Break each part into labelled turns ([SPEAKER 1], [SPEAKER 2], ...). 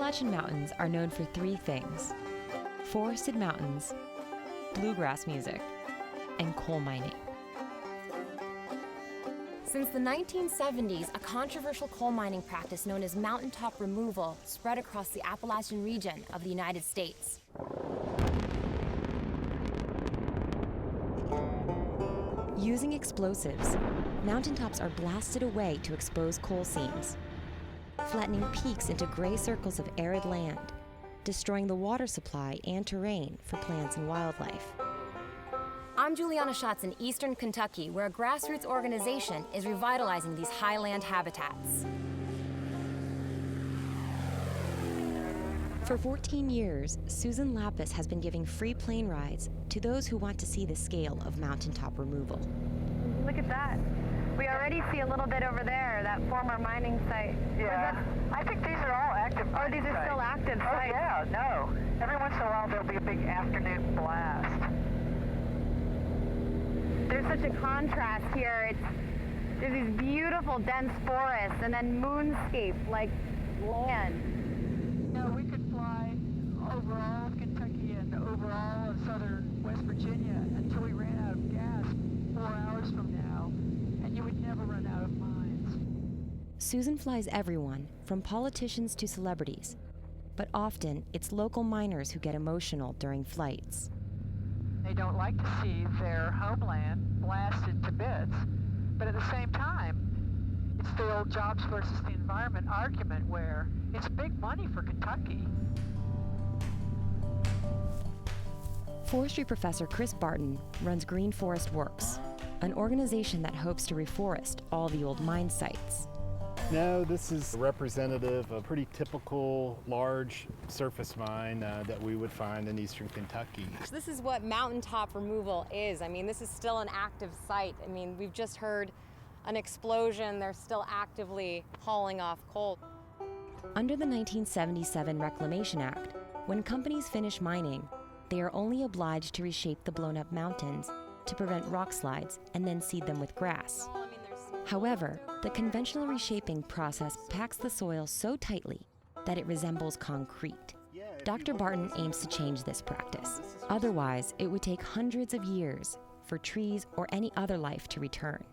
[SPEAKER 1] Appalachian Mountains are known for three things: forested mountains, bluegrass music, and coal mining.
[SPEAKER 2] Since the 1970s, a controversial coal mining practice known as mountaintop removal spread across the Appalachian region of the United States.
[SPEAKER 1] Using explosives, mountaintops are blasted away to expose coal seams, flattening peaks into gray circles of arid land, destroying the water supply and terrain for plants and wildlife.
[SPEAKER 2] I'm Juliana Schatz in eastern Kentucky, where a grassroots organization is revitalizing these highland habitats.
[SPEAKER 1] For 14 years, Susan Lapis has been giving free plane rides to those who want to see the scale of mountaintop removal.
[SPEAKER 3] Look at that. We already see a little bit over there, that former mining site.
[SPEAKER 4] Yeah, I think these are all active.
[SPEAKER 3] Oh, these are still active sites.
[SPEAKER 4] Oh, yeah, no. Every once in a while, there'll be a big afternoon blast.
[SPEAKER 3] There's such a contrast here. There's these beautiful dense forests and then moonscape like land.
[SPEAKER 4] You know, we could fly over all of Kentucky and over all of southern West Virginia until we ran out of gas 4 hours from now, and you would never run out of mines.
[SPEAKER 1] Susan flies everyone, from politicians to celebrities, but often it's local miners who get emotional during flights.
[SPEAKER 4] They don't like to see their homeland blasted to bits, but at the same time, it's the old jobs versus the environment argument where it's big money for Kentucky.
[SPEAKER 1] Forestry professor Chris Barton runs Green Forest Works, an organization that hopes to reforest all the old mine sites.
[SPEAKER 5] No, this is representative of a pretty typical large surface mine that we would find in eastern Kentucky.
[SPEAKER 2] This is what mountaintop removal is. I mean, this is still an active site. I mean, we've just heard an explosion. They're still actively hauling off coal.
[SPEAKER 1] Under the 1977 Reclamation Act, when companies finish mining, they are only obliged to reshape the blown-up mountains to prevent rock slides and then seed them with grass. However, the conventional reshaping process packs the soil so tightly that it resembles concrete. Dr. Barton aims to change this practice. Otherwise, it would take hundreds of years for trees or any other life to return.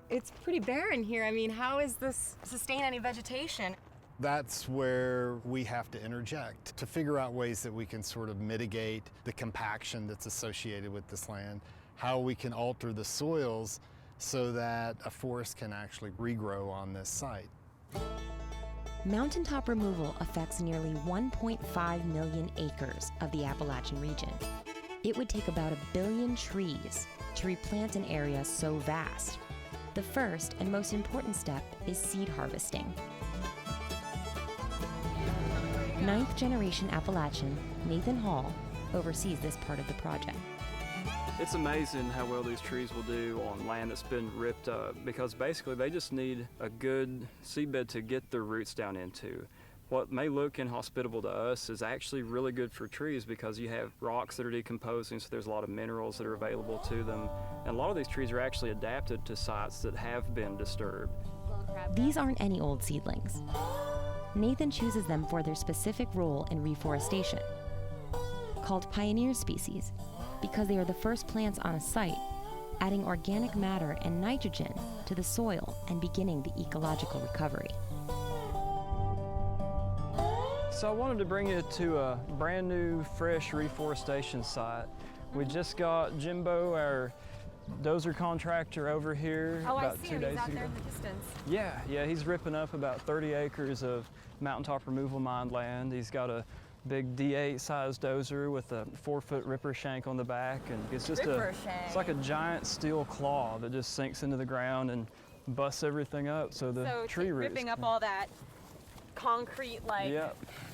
[SPEAKER 2] It's pretty barren here. I mean, how is this sustain any vegetation?
[SPEAKER 5] That's where we have to interject to figure out ways that we can sort of mitigate the compaction that's associated with this land, how we can alter the soils so that a forest can actually regrow on this site.
[SPEAKER 1] Mountaintop removal affects nearly 1.5 million acres of the Appalachian region. It would take about 1 billion trees to replant an area so vast. The first and most important step is seed harvesting. Ninth-generation Appalachian Nathan Hall oversees this part of the project.
[SPEAKER 6] It's amazing how well these trees will do on land that's been ripped up, because basically they just need a good seedbed to get their roots down into. What may look inhospitable to us is actually really good for trees because you have rocks that are decomposing, so there's a lot of minerals that are available to them. And a lot of these trees are actually adapted to sites that have been disturbed.
[SPEAKER 1] These aren't any old seedlings. Nathan chooses them for their specific role in reforestation. Called pioneer species, because they are the first plants on a site, adding organic matter and nitrogen to the soil and beginning the ecological recovery.
[SPEAKER 6] So I wanted to bring you to a brand new, fresh reforestation site. We just got Jimbo, our dozer contractor, over here about 2 days ago.
[SPEAKER 2] Out there in the distance.
[SPEAKER 6] Yeah, he's ripping up about 30 acres of mountaintop removal mined land. He's got a big D8 sized dozer with a 4-foot ripper shank on the back, and it's just it's like a giant steel claw that just sinks into the ground and busts everything up so the tree roots.
[SPEAKER 2] Ripping up all that concrete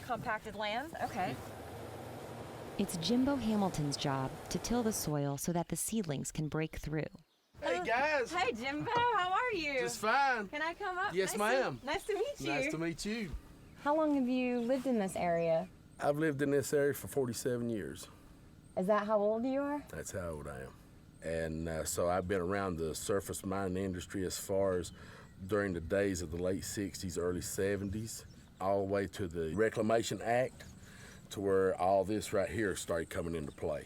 [SPEAKER 2] compacted land. Okay.
[SPEAKER 1] It's Jimbo Hamilton's job to till the soil so that the seedlings can break through.
[SPEAKER 7] Hey guys!
[SPEAKER 2] Hey Jimbo, how are you?
[SPEAKER 7] Just fine.
[SPEAKER 2] Can I come up?
[SPEAKER 7] Yes, ma'am.
[SPEAKER 2] Nice to meet you.
[SPEAKER 7] Nice to meet you.
[SPEAKER 2] How long have you lived in this area?
[SPEAKER 7] I've lived in this area for 47 years.
[SPEAKER 2] Is that how old you are?
[SPEAKER 7] That's how old I am. And so I've been around the surface mining industry as far as during the days of the late 60s, early 70s. all the way to the Reclamation Act, to where all this right here started coming into play.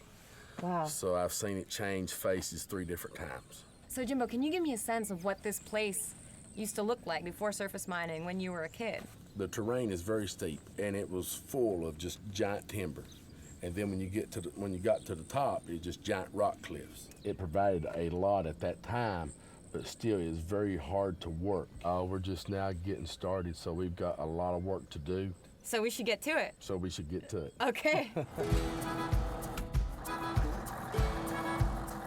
[SPEAKER 2] Wow.
[SPEAKER 7] So I've seen it change faces 3 different times.
[SPEAKER 2] So Jimbo, can you give me a sense of what this place used to look like before surface mining when you were a kid?
[SPEAKER 7] The terrain is very steep, and it was full of just giant timber. And then when you got to the top, it's just giant rock cliffs. It provided a lot at that time, but still is very hard to work. We're just now getting started, so we've got a lot of work to do.
[SPEAKER 2] So we should get to it.
[SPEAKER 7] So we should get to it.
[SPEAKER 2] Okay.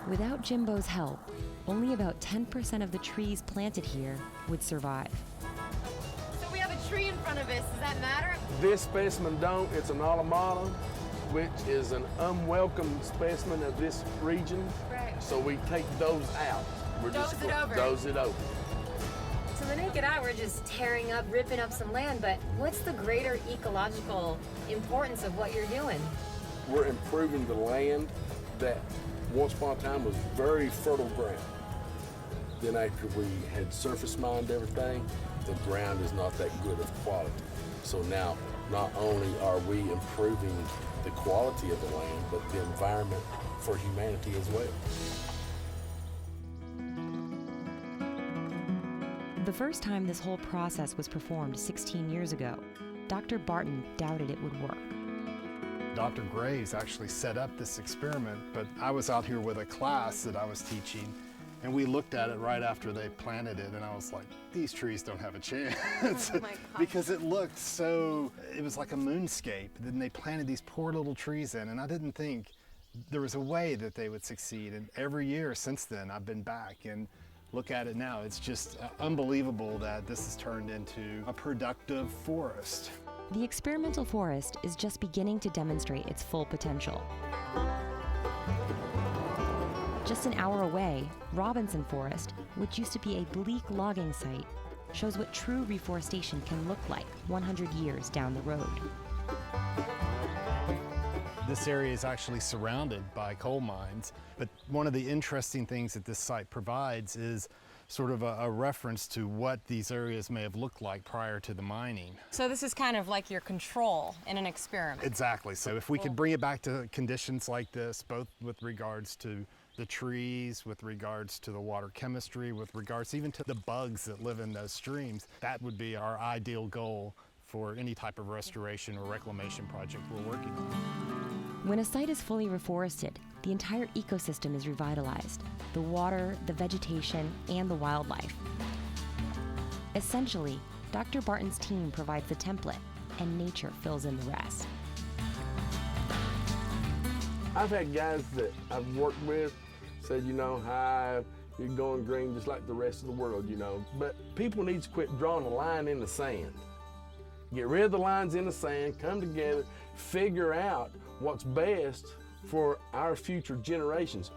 [SPEAKER 1] Without Jimbo's help, only about 10% of the trees planted here would survive.
[SPEAKER 2] So we have a tree in front of us. Does that matter?
[SPEAKER 8] This specimen don't. It's an Alamata, which is an unwelcome specimen of this region.
[SPEAKER 2] Right.
[SPEAKER 8] So we take those out.
[SPEAKER 2] Doze it over.
[SPEAKER 8] Doze it over.
[SPEAKER 2] To the naked eye, we're just tearing up, ripping up some land, but what's the greater ecological importance of what you're doing?
[SPEAKER 7] We're improving the land that once upon a time was very fertile ground. Then after we had surface mined everything, the ground is not that good of quality. So now, not only are we improving the quality of the land, but the environment for humanity as well.
[SPEAKER 1] The first time this whole process was performed 16 years ago, Dr. Barton doubted it would work.
[SPEAKER 5] Dr. Graves actually set up this experiment, but I was out here with a class that I was teaching, and we looked at it right after they planted it, and I was like, these trees don't have a chance.
[SPEAKER 2] Oh my gosh.
[SPEAKER 5] Because it looked so, it was like a moonscape. Then they planted these poor little trees in, and I didn't think there was a way that they would succeed. And every year since then, I've been back and look at it now. It's just unbelievable that this has turned into a productive forest.
[SPEAKER 1] The experimental forest is just beginning to demonstrate its full potential. Just an hour away, Robinson Forest, which used to be a bleak logging site, shows what true reforestation can look like 100 years down the road.
[SPEAKER 5] This area is actually surrounded by coal mines, but one of the interesting things that this site provides is sort of a reference to what these areas may have looked like prior to the mining.
[SPEAKER 2] So this is kind of like your control in an experiment.
[SPEAKER 5] Exactly. So if we could bring it back to conditions like this, both with regards to the trees, with regards to the water chemistry, with regards even to the bugs that live in those streams, that would be our ideal goal for any type of restoration or reclamation project we're working on.
[SPEAKER 1] When a site is fully reforested, the entire ecosystem is revitalized: the water, the vegetation, and the wildlife. Essentially, Dr. Barton's team provides the template, and nature fills in the rest.
[SPEAKER 8] I've had guys that I've worked with said, you know, hi, you're going green just like the rest of the world, you know. But people need to quit drawing a line in the sand. Get rid of the lines in the sand, come together, figure out what's best for our future generations.